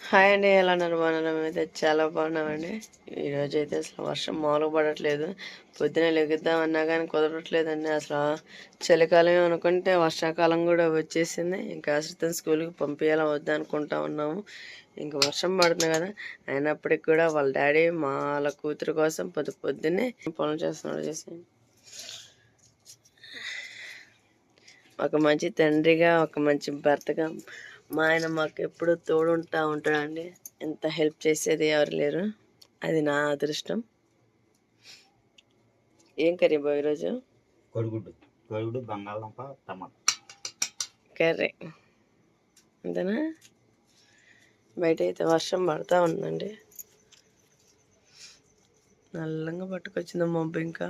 Hi అండి, ఎలా ఉన్నారు? బాగున్నారా? మేమైతే చాలా బాగున్నామండి. ఈరోజు అయితే అసలు వర్షం మామూలుగా పడట్లేదు. పొద్దున లెగుద్దామన్నా కానీ కుదరట్లేదండి. అసలు చలికాలం అనుకుంటే వర్షాకాలం కూడా వచ్చేసింది. ఇంకా అసలు స్కూల్కి పంపించాలా వద్దా అనుకుంటా ఉన్నాము. ఇంకా వర్షం పడుతుంది కదా, అయినప్పటికి కూడా వాళ్ళ డాడీ వాళ్ళ కూతురు కోసం పొద్దున్నే పనులు చేస్తున్నాడు. ఒక మంచి తండ్రిగా, ఒక మంచి భర్తగా మా ఆయన మాకు ఎప్పుడు తోడుంటా ఉంటాడండి. ఎంత హెల్ప్ చేసేది ఎవరు లేరు. అది నా అదృష్టం. ఏం కర్రీ బాబు ఈరోజు? కోడిగుడ్డు బంగాళదుంప టమాటా కర్రీ అంతేనా? బయట అయితే వర్షం పడతా ఉందండి. నల్లంగా పట్టుకొచ్చింది మబ్బు. ఇంకా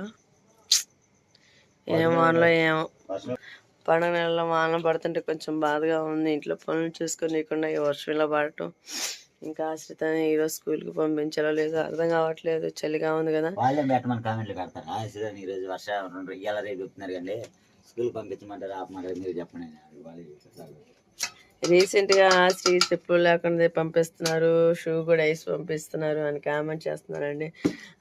ఏం వానలో ఏమో. పండుగ నెలలో వాన పడుతుంటే కొంచెం బాధగా ఉంది. ఇంట్లో పనులు చూసుకోనీయకుండా ఈ వర్షం ఇలా పడటం. ఇంకా ఆశ్రితాన్ని ఈరోజు స్కూల్కి పంపించాలో లేదో అర్థం కావట్లేదు. చలిగా ఉంది కదా. వాళ్ళే పెట్టమని కామెంట్లు పెడతారు. ఆశ్రితాన్ని ఈరోజు వర్షం ఇవాళ రేపు చెప్తున్నారు కండి, స్కూల్ పంపించమంటారు ఆపమంటారు, మీరు చెప్పండి. రీసెంట్గా శ్రీ చెప్పులు లేకుండా పంపిస్తున్నారు, షూ కూడా వేసి పంపిస్తున్నారు అని కామెంట్ చేస్తున్నారండి.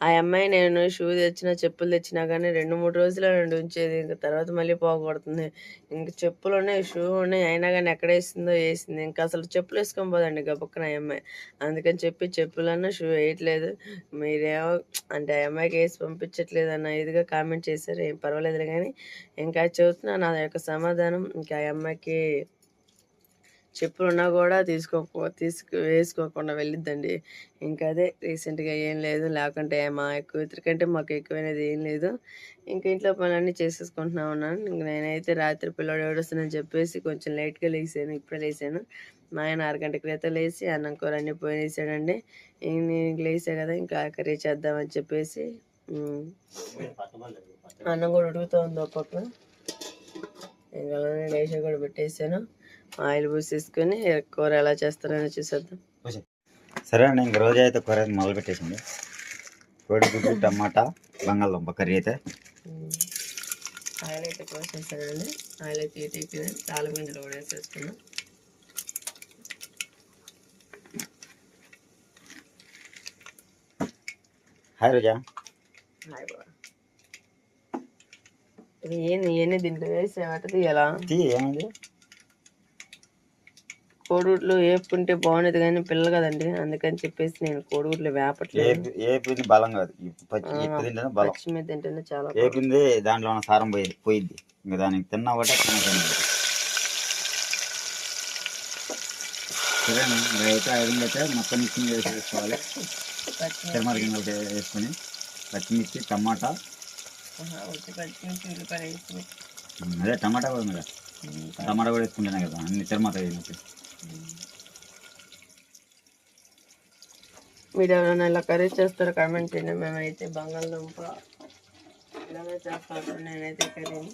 ఆ అమ్మాయి నేను షూ తెచ్చినా చెప్పులు తెచ్చినా కానీ 2-3 రోజులు ఉంచేది. ఇంకా తర్వాత మళ్ళీ పోగొడుతుంది. ఇంక చెప్పులు ఉన్నాయి, షూ ఉన్నాయి, అయినా కానీ ఎక్కడ వేసింది. ఇంకా అసలు చెప్పులు వేసుకొని పోదండి గబుక్కన ఆ అమ్మాయి. అందుకని చెప్పి చెప్పులన్నా షూ వేయట్లేదు. మీరేమో అంటే ఆ అమ్మాయికి వేసి పంపించట్లేదు అన్న ఇదిగా కామెంట్ చేశారు. ఏం పర్వాలేదు కానీ ఇంకా చెబుతున్నా నా యొక్క సమాధానం. ఇంకా ఆ అమ్మాయికి చెప్పులు ఉన్నా కూడా వేసుకోకుండా వెళ్ళిద్దండి. ఇంకా అదే రీసెంట్గా ఏం లేదు. లేకుంటే మా కూతురి కంటే మాకు ఎక్కువైనది ఏం లేదు. ఇంకా ఇంట్లో పనులన్నీ చేసేసుకుంటున్నా ఉన్నాను. ఇంక నేనైతే రాత్రి పిల్లడు ఏడుస్తుందని చెప్పేసి కొంచెం లేట్గా లేసాను. ఇప్పుడే లేసాను. మా ఆయన 6 గంటల క్రితం లేచి అన్నం కూర అన్నీ పోయినేసాడండి. నేను లేసా కదా, ఇంకా కర్రీ చేద్దామని చెప్పేసి అన్నం కూడా ఉడుకుతుంది ఒక పక్క. ఇంకా లేచి కూడా పెట్టేసాను. ఆయిల్ పూసేసుకొని కూర ఎలా చేస్తారని చూసేద్దాం. సరే అండి, ఇంక రోజు అయితే కూర మొదలు పెట్టేసింది. కోడిగుడ్డు టమాటా బంగాళదుంప కర్రీ అయితే ఆయిల్ అయితే పోసేసానండి. ఆయిల్ అయితే ఇటు తాలింపు గింజలు కూడా వేసేసుకున్నాం. హాయ్ రోజా. హాయ్ బాబా. ఇది ఏంది దీంట్లో వేసేవాటి ఎలా ఏమైంది? కోడిగుడ్లు వేపుకుంటే బాగుండేది కానీ పిల్లలు కదండి, అందుకని చెప్పేసి నేను కోడిగుడ్లు వేపట్లేదు. ఏపింది బలం కాదు, పచ్చి మీద తింటేనే చాలా ఏపింది. దాంట్లో ఉన్న సారం పోయిద్ది. ఇంకా దానికి తిన్నా ఒకటే సరేనా. అయితే ఐరన్ అయితే మొత్తం మిక్సింగ్ వేసుకోవాలి. తిరుమల గింజలు వేసుకొని పచ్చిమిర్చి టమాటా, పచ్చిమిర్చి ఉల్లిపాయ వేసి అదే టమాటా కూడా మీద టమాటా కూడా వేసుకుంటేనే కదా అన్ని తిరుమత వేసినట్టు. మీరు ఎవరైనా ఇలా కర్రీ చేస్తారో కామెంట్ చేయండి. మేమైతే బంగాళదుంప ఇలాగే చేస్తాను. నేనైతే కర్రీని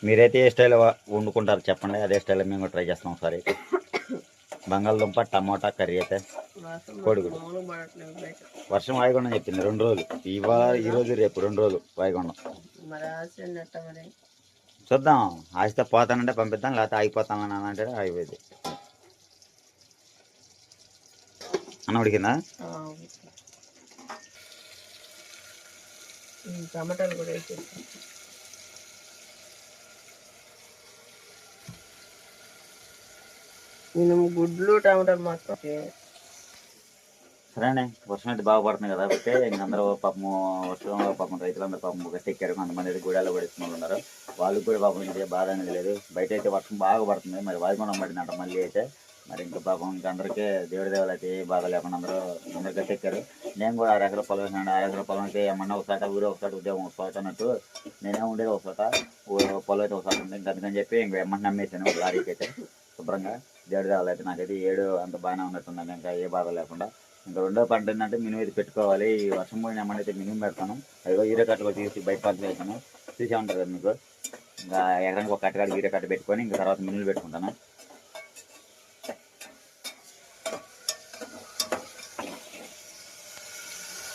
మీరైతే ఏ స్టైల్లో వండుకుంటారు చెప్పండి, అదే స్టైల్లో మేము కూడా ట్రై చేస్తాం ఒకసారి. బంగాళదుంప టమాటా కర్రీ అయితే కోడిగుడ్డు. వర్షం వాయుగుండం చెప్పింది 2 రోజులు, ఈరోజు రేపు 2 రోజులు వాయుగుండం. చూద్దాం, ఆగితే పోతానంటే పంపిద్దాం, లేకపోతే ఆగిపోతామని అంటే ఆగిపోయింది. అన్న ఉడికిందా? టమాటాలు కూడా వేసేసి నేను గుడ్లు టమాటాలు మాత్రం. సరేనే, వర్షం అయితే బాగా పడుతుంది కదా, అయితే ఇంకందరూ పాపము వర్షంలో పాపం రైతులందరూ పాపం గట్టెక్కారు. కొంతమంది అయితే గూడాలో పడేసుకుని ఉన్నారు. వాళ్ళకి కూడా పాపం ఇంకే బాధ అనేది లేదు. బయట అయితే వర్షం బాగా పడుతుంది, మరి వాయుగుండం పడిందంట మళ్ళీ అయితే. మరి ఇంకా పాపం ఇంకా అందరికీ దేవుడి దేవుళ్ళు అయితే ఏ బాధ లేకుండా అందరూ గట్టెక్కారు. నేను కూడా 6 ఎకరాల పొలం వేసినాను. 6 ఎకరాల పొలంకి ఏమన్నా ఒకసారి ఊరే ఒకసారి ఉద్యోగం ఒకసారి అన్నట్టు నేనే ఉండేది ఒకసాట, పొలం అయితే ఒకసారి ఉంది. ఇంకా అందుకని చెప్పి ఇంకా ఏమన్నా నమ్మేసాను లారీకి అయితే శుభ్రంగా. దేవుడి దేవుళ్ళు అయితే నాకైతే 7 అంత బాగానే ఉన్నట్టున్నాను, ఇంకా ఏ బాధ లేకుండా. ఇంకా రెండో పంట ఏంటంటే మినుము అయితే పెట్టుకోవాలి. ఈ వర్షం పోయిన అమ్మని అయితే మినుము పెడతాను. అదిగో ఈరే కట్టలు తీసి బయట పార్టీ వేసాను, చూసే ఉంటుంది కదా మీకు. ఇంకా ఎకరానికి ఒక కట్టగాడు ఈరే కట్ట పెట్టుకొని ఇంకా తర్వాత మినుములు పెట్టుకుంటాను.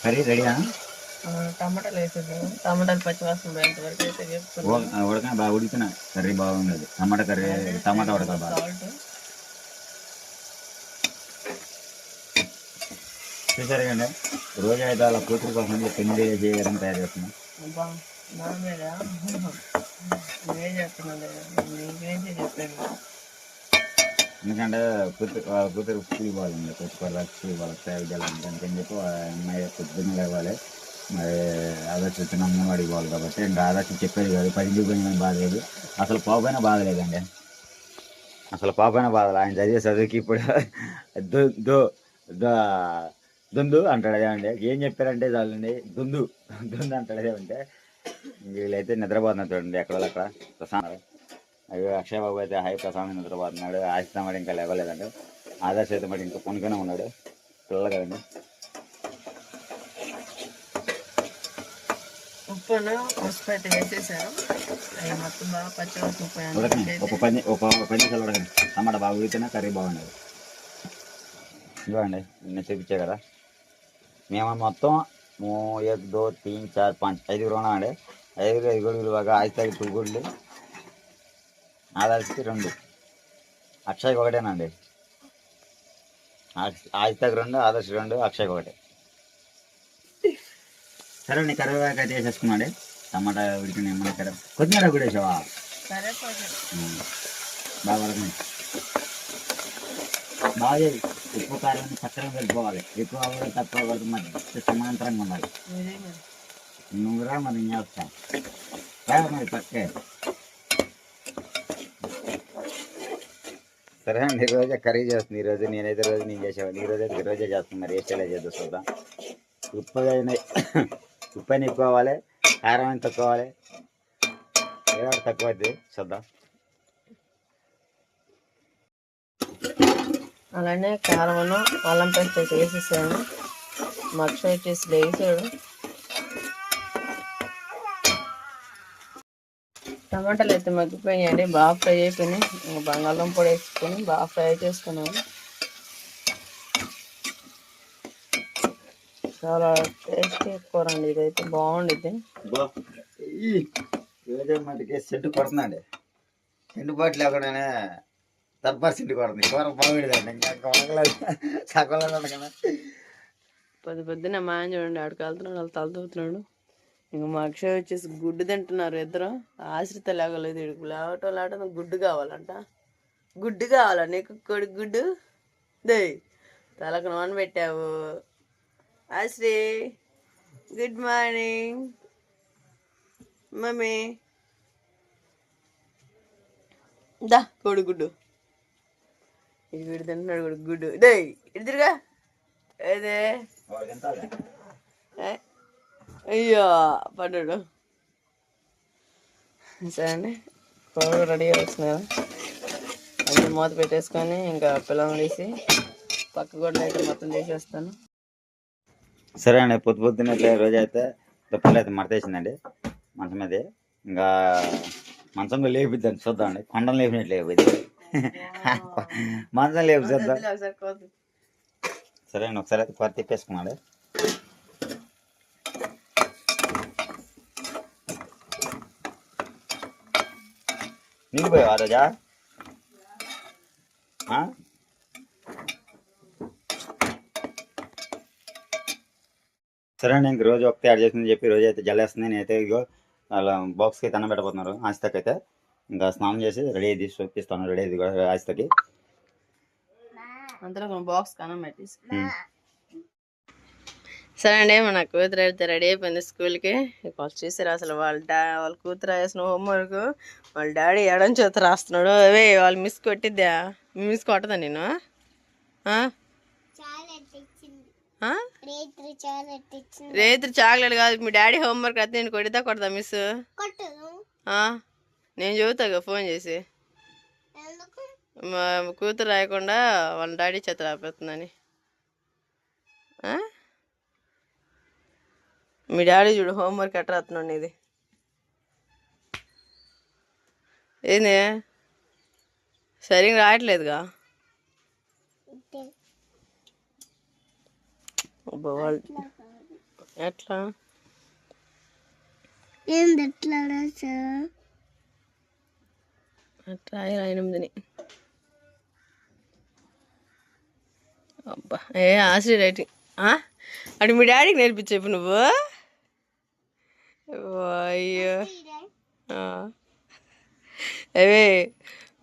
కర్రీ రెడీనా? టమాటాలు వేసేద్దాం. టమాటాలు పచ్చివాసన పోయేంత వరకు అయితే ఉడక బాగా ఉడికిన కర్రీ బాగుండదు. టమాటా కర్రీ టమాటా ఉడక బాగా. చూసారు కండి రోజు అయితే అలా కూతురు కోసం పెళ్లి చేయడం తయారు చేస్తున్నాం. అబ్బా నా మీద నేనే చెప్తున్నాను నీకేంటి చెప్పాను. ఎందుకంటే కూతురు స్కూల్ పోవాలండి, కూతురు స్కూల్ పోవాలి తయారు చేయాలంటే అందుకని చెప్పి అమ్మాయి పొద్దున్న లేవాలి. మరి ఆదర్శ వచ్చిన అంగన్వాడికి పోవాలి కాబట్టి ఇంకా ఆదర్శ చెప్పేది కాదు, 10 చూపించడం బాగలేదు, అసలు పాపైనా బాగలేదండి, అసలు పాపైనా బాగలేదు. ఆయన చదివే చదువుకి ఇప్పుడు దో దో దొందు అంటాడు అదేమంటే, ఏం చెప్పారంటే చాలండి దొందు దొందు అంటాడు అదేమంటే. వీళ్ళైతే నిద్రపోతున్నారు చూడండి ఎక్కడ అక్కడ ప్రశాంత్. అయ్యో అక్షయ్ బాబు అయితే హై ప్రశాంత్ నిద్రపోతున్నాడు. ఆశిత మరి ఇంకా లేవలేదండి, ఆదర్శ అయితే మరి ఇంకా కొనుక్కొనే ఉన్నాడు, పిల్లలు కదండి. ఉప్పును పసుపు అయితే వేసేసాను, అవి మొత్తం బాగా పచ్చివాసన ఉడకండి, ఒక 10 నిమిషాలు ఉడకండి. టమాటా బాగా ఉడితేనే కర్రీ బాగుండదు. ఇవ్వండి నేను చూపించే కదా, మేము మొత్తం 1 2 3 4 5 5 ఉన్నామండి. 5 గుడుగులు బాగా ఆయిస్తాకి 2 గుడ్లు, ఆదర్శకి 2, అక్షయ్కి ఒకటేనండి. ఆయిస్తాకి 2, ఆదర్శకి 2, అక్షయ్కి 1. సరే నీ కరివేపాకు అయితే వేసేసుకున్నాండి. టమాటా ఉడికిన ఏమన్నా కొత్తిమీర కూడా వేసావా? బాగా వరకండి, బాగా ఉప్పు కారం చక్కగా వెళ్ళిపోవాలి. ఎక్కువ అవ్వదు తక్కువ అవ్వదు, మధ్య సమాంతరంగా ఉండాలి. నువ్వురా మరి చేస్తా మరి పక్కే. సరే అండి, ఈరోజే కర్రీ చేస్తుంది. ఈరోజు నేనైతే రోజు నేను చేసేవాడిని, ఈరోజు అయితే రోజే చేస్తాను. మరి ఏ స్టైల్ చేద్దాం చూద్దాం. ఉప్పు అయినా ఎక్కువ అవ్వాలి, కారం అయినా తక్కువ అవ్వాలి, ఏదో తక్కువ అవుతుంది చూద్దాం. అలానే కారమును అల్లం పేస్ట్ అయితే వేసేసాను. మక్ష వచ్చేసి వేసాడు. టమాటాలు అయితే మగ్గిపోయాయండి, బాగా ఫ్రై అయిపోయినాయి. ఇంకా బంగాళదుంప పొడి వేసుకొని బాగా ఫ్రై చేసుకున్నాను. చాలా టేస్టీ కూర అండి, ఇదైతే బాగుండిద్ది. మటుకి సెంటు కొడుతుందండి, సెంటు బాటి లేకుండానే తప్ప సెంటు కొడుతుంది. కూర బాగుండేదండి, ఇంకా సగంలో కదా. పొద్దున్న మా ఆయన చూడండి ఆడికి వెళ్తున్నాడు, వాళ్ళు తలతూతున్నాడు. ఇంక మా అక్షయ్ వచ్చేసి గుడ్డు తింటున్నారు ఇద్దరు. ఆశ్రిత లేగలేదు, ఇడికి లేవటం గుడ్డు కావాలంట. గుడ్డు కావాలా నీకు? కొడుకు గుడ్డు దే తలకు నూనె పెట్టావు. ఆశ్రీ గుడ్ మార్నింగ్ మమ్మీ, దా కొడుగుడ్డు. ఇది వీడు తింటున్నాడు కొడుకు గుడ్డు. డే ఇద్దరుగా ఏదే అయ్యో పడ్డాడు. సరే అండి, కూర రెడీ అవుతుంది. అన్నీ మూత పెట్టేసుకొని ఇంకా పిల్లలు తీసి పక్క కూడా అయితే మొత్తం తీసేస్తాను. సరే అండి, పొద్దున్న అయితే రోజు అయితే దుప్పలు అయితే మడతేసిందండి మంచం మీదే. ఇంకా మంచంలో లేపిద్దాం చూద్దామండి, కొండలు లేపినట్టు లేకపోతే మంచం లేపు చూద్దాం. సరే అండి, ఒకసారి అయితే కూర తిప్పేసుకున్నాడు. నీళ్ళు పోయావా రోజా? సరే అండి, ఇంక రోజు ఒకటి యాడ్ చేసిందని చెప్పి రోజు అయితే జల్లేస్తుంది. నేనైతే ఇగో అలా బాక్స్కి అయితే అన్నం పెట్టబోతున్నారు ఆశతకి. అయితే ఇంకా స్నానం చేసి రెడీ అయ్యి చూపిస్తాను, రెడీ అయ్యి కూడా ఆశతకి. అంతలో బాక్స్ అన్నం పెట్టేసి. సరే అండి, మన కూతురు అయితే రెడీ అయిపోయింది స్కూల్కి. వాళ్ళు చూసారు అసలు వాళ్ళ కూతురు వేసిన హోంవర్క్ వాళ్ళ డాడీ ఎడం చేత రాస్తున్నాడు. అవే వాళ్ళు మిస్ కొట్టిద్దా? మిస్ కొట్టదా నేను? రేత్రి చాక్లెట్ కాదు, మీ డాడీ హోంవర్క్ అయితే నేను కొడతా మిస్. నేను చెబుతా ఫోన్ చేసి, మా కూతురు రాయకుండా వాళ్ళ డాడీ చేత రాపిస్తుందని. మీ డాడీ చూడు హోంవర్క్ ఎట్లా రాస్తున్నాడు. ఇది ఏంది సరిగ్గా రాయట్లేదుగా. ఎట్లా అట్లా 8ని. అబ్బా ఏ ఆశ్రీ రైటింగ్ అంటే మీ డాడీకి నేర్పించేపు నువ్వు అయ్యో అవే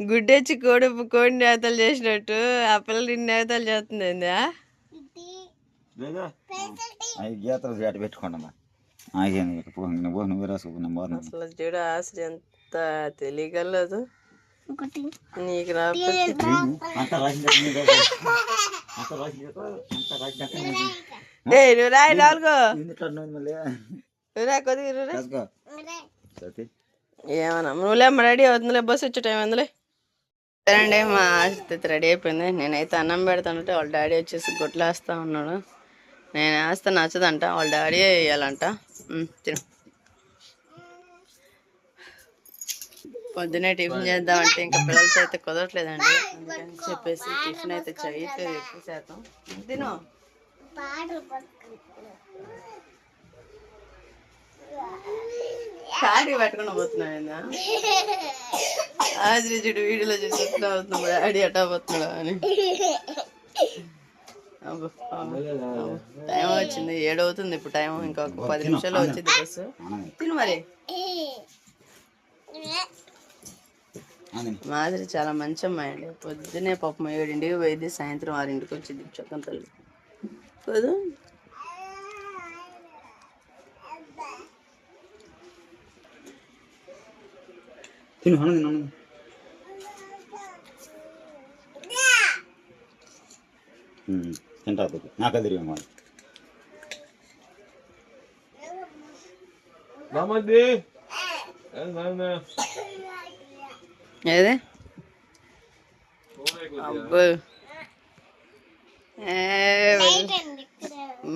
గుడ్డొచ్చి కోడి నేతలు చేసినట్టు ఆ పిల్ల నిన్ను నేతలు చేస్తుంది ఏందా గీతలు పెట్టుకోండి అసలు చూడు ఆశ్రీ ఎంత తెలియగలదు నీకు రాకపోతే నువ్వు రాయి నాలుగో నువ్వు రా కొద్దిగా ఏమన్నా నువ్వులేమ్మ రెడీ అవుతుందిలే బస్సు వచ్చే టైం అందులే సరే అండి మా ఆశ్రిత రెడీ అయిపోయింది నేనైతే అన్నం పెడతానంటే వాళ్ళ డాడీ వచ్చేసి గుడ్లు వేస్తా ఉన్నాడు నేను వేస్తే నచ్చదంట వాళ్ళ డాడీ వేయాలంట తిను పొద్దునే టిఫిన్ చేద్దామంటే ఇంకా పిల్లలతో అయితే కుదరట్లేదండి అందుకని చెప్పేసి టిఫిన్ అయితే చేయట్లేదు ఎక్కువ శాతం తిను కాడి పెట్టుకుని పోతున్నాడు ఆశ్రీజుడు వీడియోలో చూసి ఎట్లా అవుతున్నాడు డాడీ ఎట్టా పోతున్నాడు అని టైం వచ్చింది 7 అవుతుంది ఇప్పుడు టైం ఇంకా 10 నిమిషాల్లో వచ్చింది బస్సు తిను మరి మాదిరి చాలా మంచి అమ్మాయి అండి పొద్దునే పాపం 7ంటికి పోయింది సాయంత్రం 6ంటికి వచ్చింది చక్కని తల్లి కదా తింటా నాకు తిరిగి ఏదే అబ్బో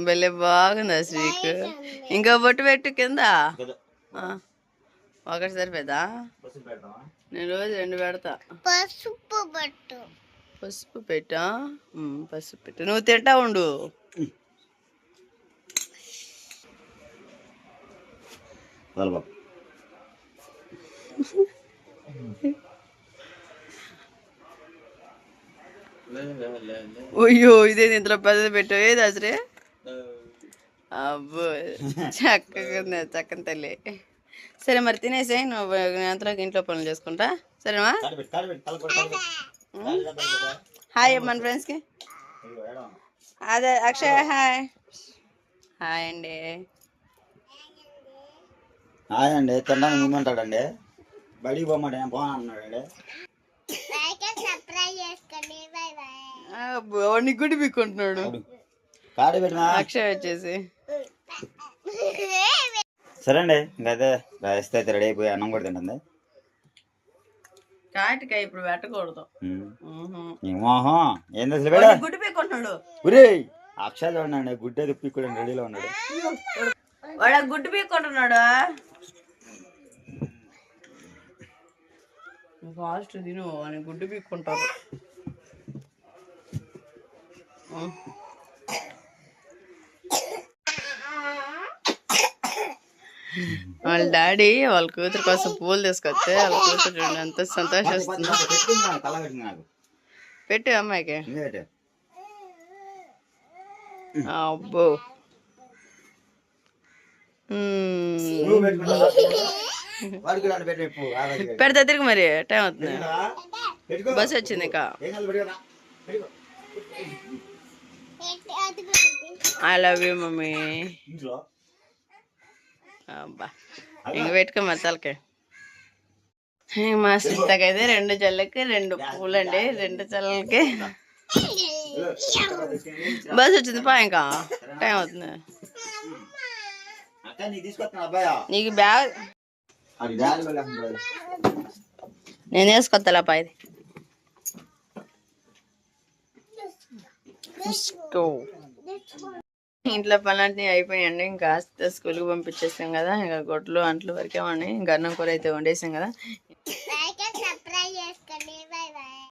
భలే బాగుంది శ్రీకు ఇంకా బొట్టు పెట్టు కింద ఒకటి సరిపోదా నేను రోజు 2 పెడతా పసుపు పెట్టా పసుపు పెట్టు నువ్వు తింటా ఉండు అయ్యో ఇదే ఇందులో పెద్దది పెట్టావు ఏది అసలే అబ్బో చక్కని తల్లి సరే మరి తినేసాయి నువ్వు అంతలోకి ఇంట్లో పనులు చేసుకుంటా సరేమా హాయ్ మన ఫ్రెండ్స్కి అదే అక్షయ్ హాయ్ హాయ్ అండి హాయ్ అండి తినడానికి ముందుంటాడండి బడికి పోమంటే నేను పోను అన్నాడండి వాడిని గుడి పీక్కుంటున్నాడు అక్షయ్ వచ్చేసి సరే అండి ఇంకైతే రాయిస్తే అయితే రెడీ అయిపోయి అన్నం కూడా తింటుంది కాటికాయ ఇప్పుడు పెట్టకూడదు ఏంది గుడ్డు పీక్కుంటున్నాడు ఒరే అక్షయ్ చూడండి గుడ్డే తిప్పిక్కూడండి రెడీలో ఉన్నాడు వాడు గుడ్డు పీక్కుంటున్నాడు ఫాస్ట్ తిను అని గుడ్డు పీక్కుంటారు వాళ్ళ డాడీ వాళ్ళ కూతురు కోసం పూలు తీసుకొస్తే వాళ్ళ కూతురు చూడండి ఎంత సంతోషిస్తుందో పెట్టు అమ్మాయికి అబ్బో పెడతా తిరిగి మరి టైం అవుతుంది బస్ వచ్చింది ఇంకా ఐ లవ్ యూ మమ్మీ అబ్బా ఇంక పెట్టుకో మరి తలకే మా సీతకైతే 2 జల్లకి 2 పూలండి 2 జల్లకి బస్ వచ్చింది పా ఇంకా టైం అవుతుంది నీకు బ్యాగ్ నేను వేసుకొస్తా పా ఇది ఇంట్లో పనులన్నీ అయిపోయాయండి ఇంకా స్కూల్కి పంపించేసాం కదా ఇంకా గొడ్లు అంట్లు వరకే ఉన్నాయి ఇంకా అన్నం కూర అయితే వండేసాం కదా